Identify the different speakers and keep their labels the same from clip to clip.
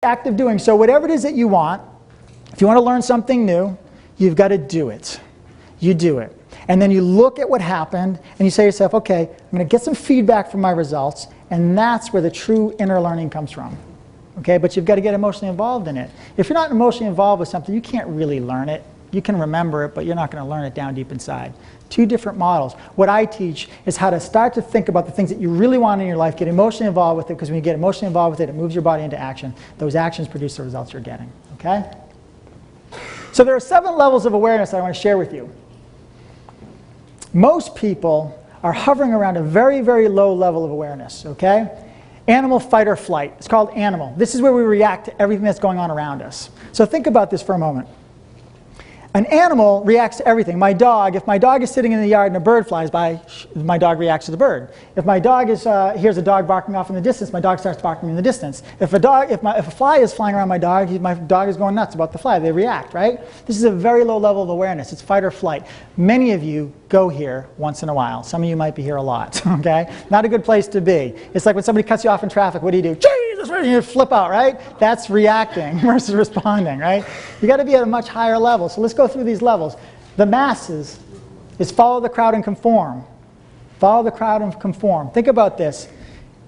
Speaker 1: active doing. So whatever it is that you want, if you want to learn something new, you've got to do it. You do it. And then you look at what happened, and you say to yourself, okay, I'm going to get some feedback from my results, and that's where the true inner learning comes from. Okay, but you've got to get emotionally involved in it. If you're not emotionally involved with something, you can't really learn it. You can remember it, but you're not going to learn it down deep inside. Two different models. What I teach is how to start to think about the things that you really want in your life, get emotionally involved with it, because when you get emotionally involved with it, it moves your body into action. Those actions produce the results you're getting. Okay? So there are 7 levels of awareness I want to share with you. Most people are hovering around a very, very low level of awareness, okay? Animal, fight, or flight. It's called animal. This is where we react to everything that's going on around us. So think about this for a moment. An animal reacts to everything. My dog, if my dog is sitting in the yard and a bird flies by, my dog reacts to the bird. If my dog hears a dog barking off in the distance, my dog starts barking in the distance. If a fly is flying around my dog is going nuts about the fly. They react, right? This is a very low level of awareness. It's fight or flight. Many of you go here once in a while. Some of you might be here a lot, okay? Not a good place to be. It's like when somebody cuts you off in traffic, what do? Jesus, you flip out, right? That's reacting versus responding, right? You got to be at a much higher level. So let's go through these levels. The masses is follow the crowd and conform. Follow the crowd and conform. Think about this.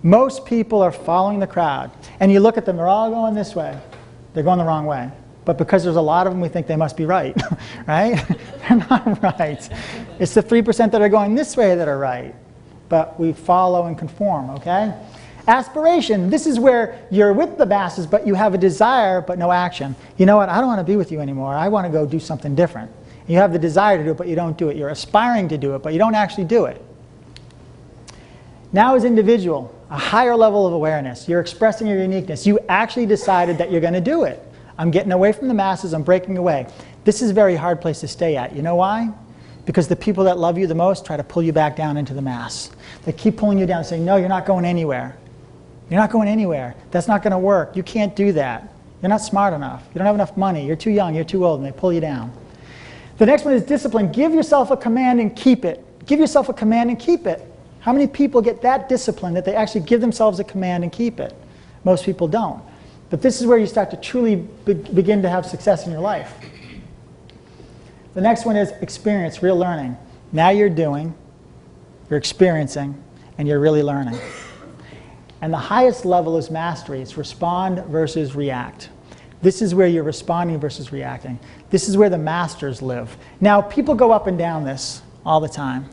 Speaker 1: Most people are following the crowd. And you look at them, they're all going this way. They're going the wrong way. But because there's a lot of them, we think they must be right, right? They're not right. It's the 3% that are going this way that are right. But we follow and conform, okay? Aspiration, this is where you're with the masses, but you have a desire, but no action. You know what, I don't want to be with you anymore. I want to go do something different. You have the desire to do it, but you don't do it. You're aspiring to do it, but you don't actually do it. Now as individual, a higher level of awareness. You're expressing your uniqueness. You actually decided that you're going to do it. I'm getting away from the masses. I'm breaking away. This is a very hard place to stay at. You know why? Because the people that love you the most try to pull you back down into the mass. They keep pulling you down, saying, no, you're not going anywhere. You're not going anywhere. That's not going to work. You can't do that. You're not smart enough. You don't have enough money. You're too young. You're too old. And they pull you down. The next one is discipline. Give yourself a command and keep it. Give yourself a command and keep it. How many people get that discipline that they actually give themselves a command and keep it? Most people don't. But this is where you start to truly begin to have success in your life. The next one is experience, real learning. Now you're doing, you're experiencing, and you're really learning. And the highest level is mastery. It's respond versus react. This is where you're responding versus reacting. This is where the masters live. Now, people go up and down this all the time.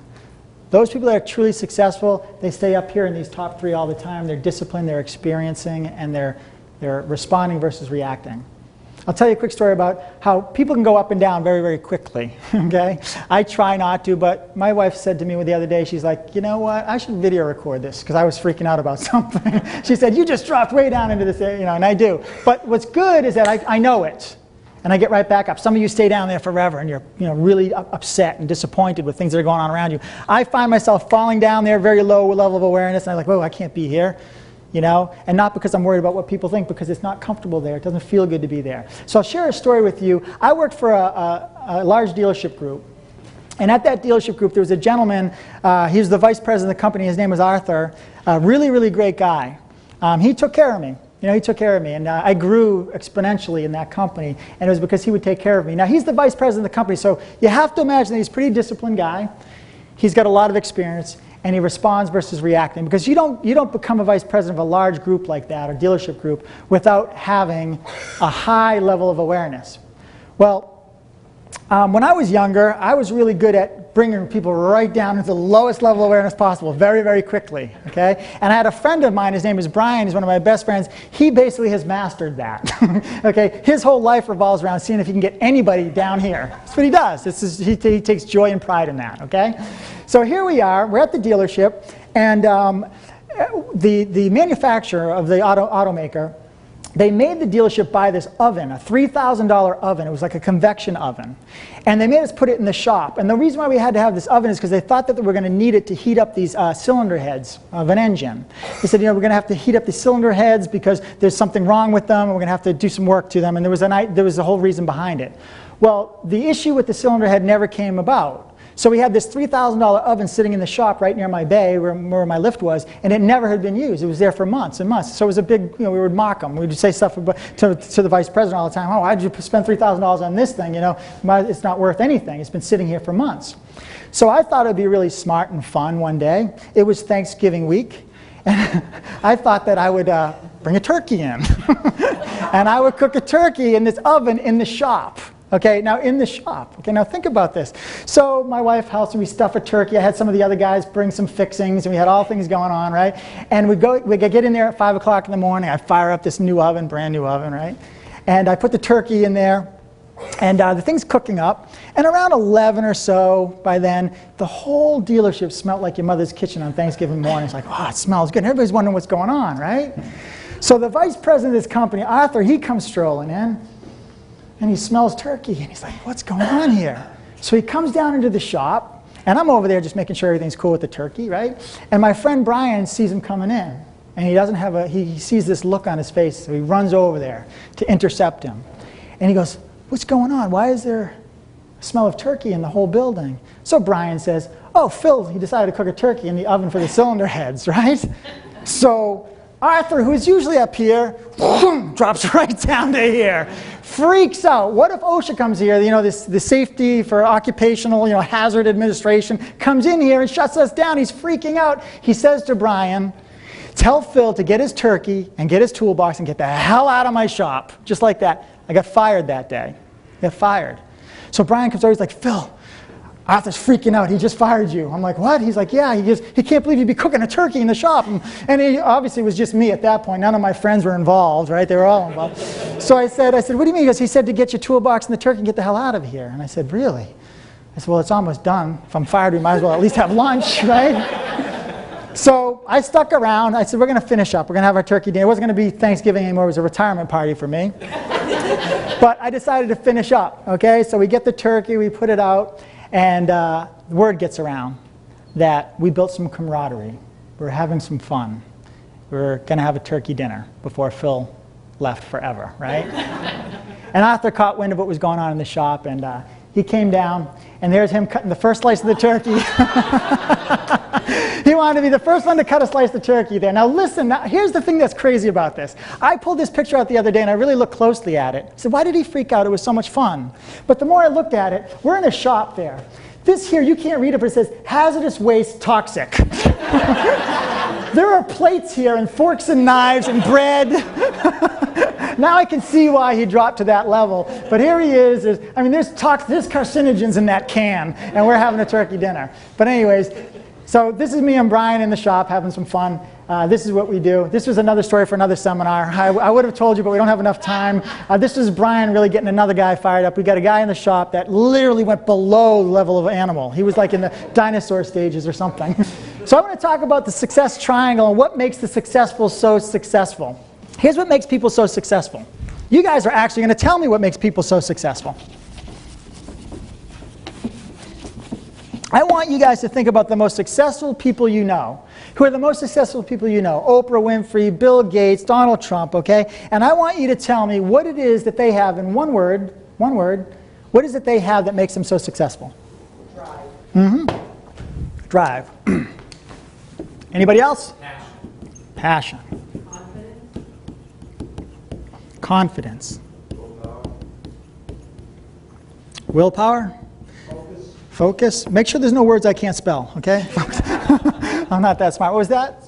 Speaker 1: Those people that are truly successful, they stay up here in these top 3 all the time. They're disciplined, they're experiencing, and they're responding versus reacting. I'll tell you a quick story about how people can go up and down very, very quickly, okay? I try not to, but my wife said to me the other day, she's like, you know what, I should video record this, because I was freaking out about something. She said, you just dropped way down into this, and I do. But what's good is that I know it, and I get right back up. Some of you stay down there forever, and you're really upset and disappointed with things that are going on around you. I find myself falling down there, very low level of awareness, and I'm like, whoa, I can't be here. And not because I'm worried about what people think, because it's not comfortable there. It doesn't feel good to be there. So I'll share a story with you. I worked for a large dealership group. And at that dealership group, there was a gentleman. He was the vice president of the company. His name was Arthur. A really, really great guy. He took care of me. He took care of me. And I grew exponentially in that company. And it was because he would take care of me. Now, he's the vice president of the company. So you have to imagine that he's a pretty disciplined guy. He's got a lot of experience. And he responds versus reacting, because you don't become a vice president of a large group like that, or dealership group, without having a high level of awareness. Well, when I was younger, I was really good at bringing people right down into the lowest level of awareness possible very, very quickly, okay? And I had a friend of mine, his name is Brian, he's one of my best friends. He basically has mastered that, okay? His whole life revolves around seeing if he can get anybody down here. That's what he does. He takes joy and pride in that, okay? So here we are, we're at the dealership, and the manufacturer of the automaker, they made the dealership buy this oven, a $3,000 oven. It was like a convection oven. And they made us put it in the shop. And the reason why we had to have this oven is because they thought that we were going to need it to heat up these cylinder heads of an engine. They said, we're going to have to heat up the cylinder heads because there's something wrong with them, and we're going to have to do some work to them. And there was a whole reason behind it. Well, the issue with the cylinder head never came about. So we had this $3,000 oven sitting in the shop right near my bay where my lift was, and it never had been used. It was there for months and months. So it was a big, we would mock them. We would say stuff to the vice president all the time. Oh, why'd you spend $3,000 on this thing? It's not worth anything. It's been sitting here for months. So I thought it would be really smart and fun one day. It was Thanksgiving week, and I thought that I would bring a turkey in. And I would cook a turkey in this oven in the shop. Okay, now in the shop. Okay, now think about this. So my wife helps me stuff a turkey. I had some of the other guys bring some fixings, and we had all things going on, right? And we get in there at 5 o'clock in the morning. I fire up this new oven, brand new oven, right? And I put the turkey in there, and the thing's cooking up. And around 11 or so, by then, the whole dealership smelled like your mother's kitchen on Thanksgiving morning. It's like, oh, it smells good. And everybody's wondering what's going on, right? So the vice president of this company, Arthur, he comes strolling in. And he smells turkey, and he's like, what's going on here? So he comes down into the shop, and I'm over there just making sure everything's cool with the turkey, right? And my friend Brian sees him coming in, and he sees this look on his face, so he runs over there to intercept him. And he goes, what's going on? Why is there a smell of turkey in the whole building? So Brian says, oh, Phil, he decided to cook a turkey in the oven for the cylinder heads, right? So Arthur, who's usually up here, drops right down to here. Freaks out. What if OSHA comes here, the Safety for Occupational Hazard Administration, comes in here and shuts us down? He's freaking out. He says to Brian, tell Phil to get his turkey and get his toolbox and get the hell out of my shop. Just like that. I got fired that day. I got fired. So Brian comes over, he's like, Phil, Arthur's freaking out. He just fired you. I'm like, what? He's like, yeah. He can't believe you'd be cooking a turkey in the shop. And he obviously was just me at that point. None of my friends were involved, right? They were all involved. So I said, what do you mean? He said to get your toolbox and the turkey and get the hell out of here. And I said, really? I said, well, it's almost done. If I'm fired, we might as well at least have lunch, right? So I stuck around. I said, we're going to finish up. We're going to have our turkey dinner. It wasn't going to be Thanksgiving anymore. It was a retirement party for me. But I decided to finish up, okay? So we get the turkey. We put it out. And the word gets around that we built some camaraderie. We're having some fun. We're going to have a turkey dinner before Phil left forever, right? And Arthur caught wind of what was going on in the shop, and he came down, and there's him cutting the first slice of the turkey. He wanted to be the first one to cut a slice of turkey there. Now listen, here's the thing that's crazy about this. I pulled this picture out the other day, and I really looked closely at it. I said, why did he freak out? It was so much fun. But the more I looked at it, we're in a shop there. This here, you can't read it, but it says, hazardous waste toxic. There are plates here, and forks and knives and bread. Now I can see why he dropped to that level. But here he is. There's carcinogens in that can, and we're having a turkey dinner. But anyways, so this is me and Brian in the shop having some fun. This is what we do. This was another story for another seminar. I would have told you, but we don't have enough time. This is Brian really getting another guy fired up. We got a guy in the shop that literally went below the level of animal. He was like in the dinosaur stages or something. So I want to talk about the success triangle and what makes the successful so successful. Here's what makes people so successful. You guys are actually going to tell me what makes people so successful. I want you guys to think about the most successful people you know. Who are the most successful people you know? Oprah Winfrey, Bill Gates, Donald Trump, okay? And I want you to tell me what it is that they have in one word, what is it they have that makes them so successful?
Speaker 2: Drive.
Speaker 1: Mm-hmm. Drive. Anybody else?
Speaker 2: Passion.
Speaker 1: Passion. Confidence. Willpower. Focus. Make sure there's no words I can't spell, okay? I'm not that smart. What was that?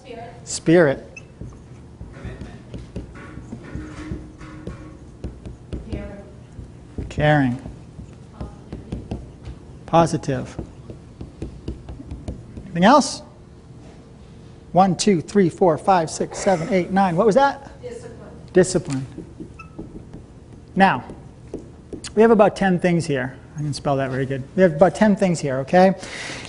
Speaker 2: Spirit.
Speaker 1: Caring. Positive. Anything else? 1, 2, 3, 4, 5, 6, 7, 8, 9. What was that? Discipline. Now, we have about 10 things here. I can spell that very good. We have about 10 things here, okay?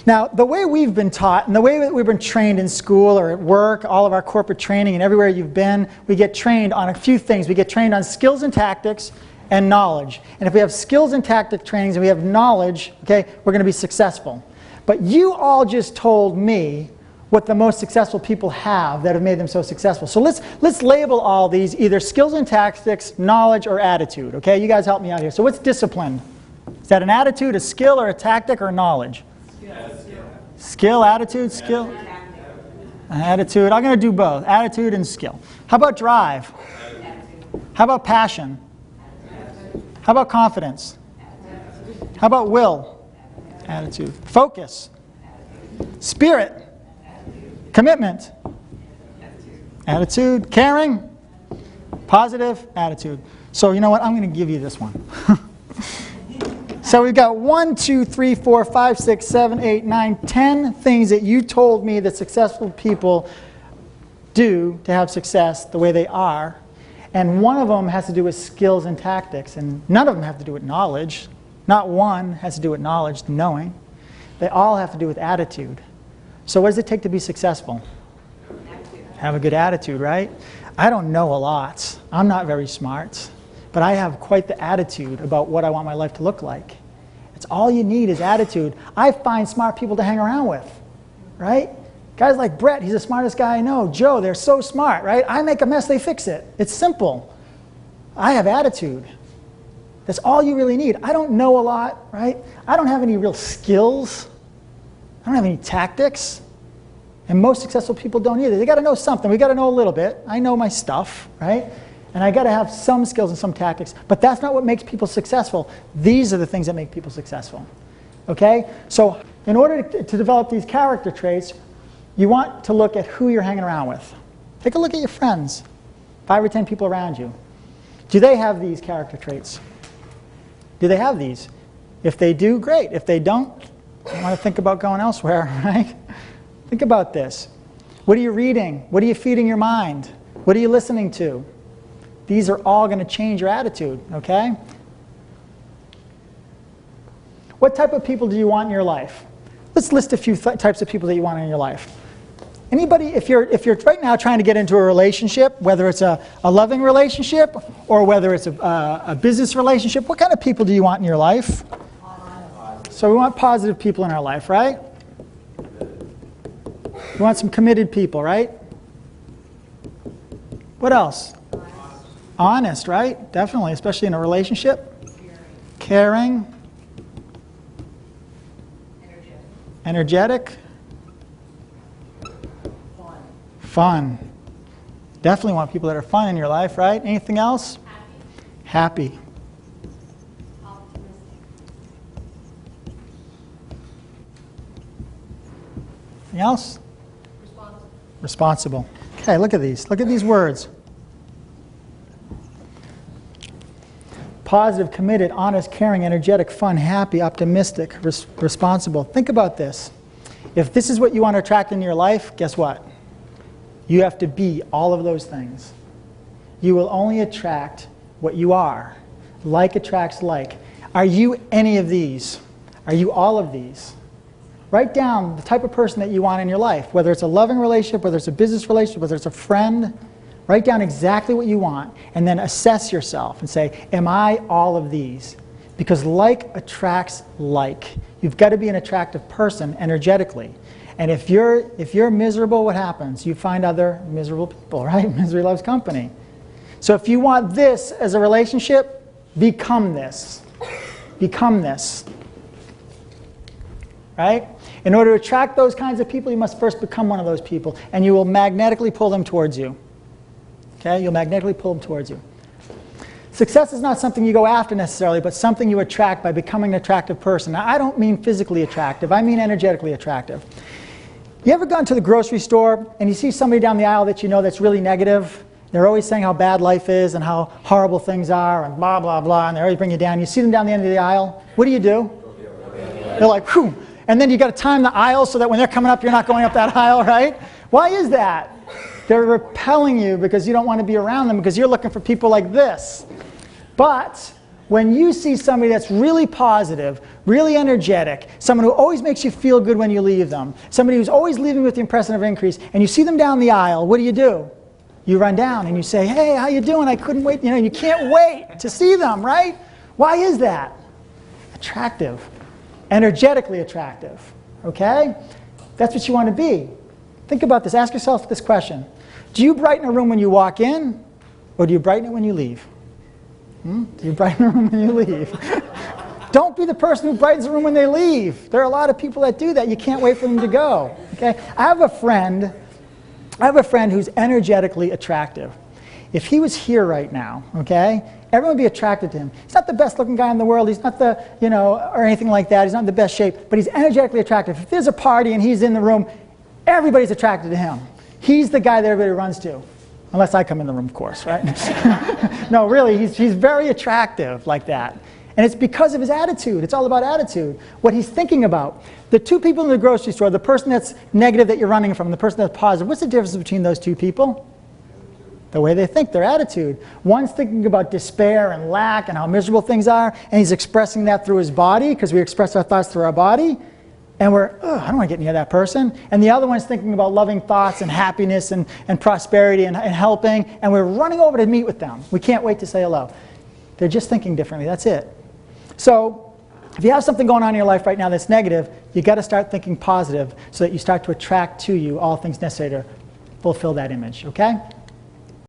Speaker 1: Now, the way we've been taught and the way that we've been trained in school or at work, all of our corporate training and everywhere you've been, we get trained on a few things. We get trained on skills and tactics and knowledge. And if we have skills and tactic trainings and we have knowledge, okay, we're going to be successful. But you all just told me what the most successful people have that have made them so successful. So let's label all these either skills and tactics, knowledge, or attitude, okay? You guys help me out here. So what's discipline? Is that an attitude, a skill, or a tactic, or knowledge? Skill, attitude, skill. Attitude. I'm going to do both. Attitude and skill. How about drive? How about passion? How about confidence? How about will? Attitude. Focus. Spirit. Commitment. Attitude. Caring. Positive. Attitude. So you know what? I'm going to give you this one. So we've got 1, 2, 3, 4, 5, 6, 7, 8, 9, 10 things that you told me that successful people do to have success the way they are. And one of them has to do with skills and tactics. And none of them have to do with knowledge. Not one has to do with knowledge, knowing. They all have to do with attitude. So what does it take to be successful? Have a good attitude, right? I don't know a lot. I'm not very smart. But I have quite the attitude about what I want my life to look like. It's all you need is attitude. I find smart people to hang around with, right? Guys like Brett, he's the smartest guy I know. Joe, they're so smart, right? I make a mess, they fix it. It's simple. I have attitude. That's all you really need. I don't know a lot, right? I don't have any real skills. I don't have any tactics. And most successful people don't either. They got to know something. We got to know a little bit. I know my stuff, right? And I got to have some skills and some tactics. But that's not what makes people successful. These are the things that make people successful. Okay? So in order to develop these character traits, you want to look at who you're hanging around with. Take a look at your friends. 5 or 10 people around you. Do they have these character traits? Do they have these? If they do, great. If they don't, you want to think about going elsewhere, right? Think about this. What are you reading? What are you feeding your mind? What are you listening to? These are all going to change your attitude, okay? What type of people do you want in your life? Let's list a few types of people that you want in your life. Anybody, if you're right now trying to get into a relationship, whether it's a loving relationship or whether it's a business relationship, what kind of people do you want in your life? So we want positive people in our life, right? We want some committed people, right? What else? Honest, right? Definitely, especially in a relationship. Caring. Energetic. Fun. Definitely want people that are fun in your life, right? Anything else? Happy. Anything else? Responsible. Okay, look at these. Look at these words. Positive, committed, honest, caring, energetic, fun, happy, optimistic, responsible. Think about this. If this is what you want to attract in your life, guess what? You have to be all of those things. You will only attract what you are. Like attracts like. Are you any of these? Are you all of these? Write down the type of person that you want in your life, whether it's a loving relationship, whether it's a business relationship, whether it's a friend. Write down exactly what you want, and then assess yourself and say, am I all of these? Because like attracts like. You've got to be an attractive person energetically. And if you're miserable, what happens? You find other miserable people, right? Misery loves company. So if you want this as a relationship, become this. Become this. Right? In order to attract those kinds of people, you must first become one of those people, and you will magnetically pull them towards you. Okay? You'll magnetically pull them towards you. Success is not something you go after necessarily, but something you attract by becoming an attractive person. Now, I don't mean physically attractive. I mean energetically attractive. You ever gone to the grocery store and you see somebody down the aisle that you know that's really negative? They're always saying how bad life is and how horrible things are and blah, blah, blah, and they always bring you down. You see them down the end of the aisle. What do? They're like, whew. And then you got to time the aisle so that when they're coming up, you're not going up that aisle, right? Why is that? They're repelling you because you don't want to be around them because you're looking for people like this. But when you see somebody that's really positive, really energetic, someone who always makes you feel good when you leave them, somebody who's always leaving with the impression of increase, and you see them down the aisle, what do? You run down and you say, hey, how you doing? I couldn't wait. You know, you can't wait to see them, right? Why is that? Attractive. Energetically attractive. Okay? That's what you want to be. Think about this. Ask yourself this question. Do you brighten a room when you walk in, or do you brighten it when you leave? Do you brighten a room when you leave? Don't be the person who brightens the room when they leave. There are a lot of people that do that. You can't wait for them to go. Okay? I have a friend who's energetically attractive. If he was here right now, okay, everyone would be attracted to him. He's not the best looking guy in the world. He's not the, or anything like that. He's not in the best shape, but he's energetically attractive. If there's a party and he's in the room, everybody's attracted to him. He's the guy that everybody runs to. Unless I come in the room, of course, right? No, really, he's very attractive like that. And it's because of his attitude. It's all about attitude. What he's thinking about. The two people in the grocery store, the person that's negative that you're running from, and the person that's positive, what's the difference between those two people? The way they think, their attitude. One's thinking about despair and lack and how miserable things are, and he's expressing that through his body, because we express our thoughts through our body, and I don't want to get near that person. And the other one's thinking about loving thoughts and happiness and prosperity and helping, and we're running over to meet with them. We can't wait to say hello. They're just thinking differently, that's it. So, if you have something going on in your life right now that's negative, you've got to start thinking positive so that you start to attract to you all things necessary to fulfill that image, okay?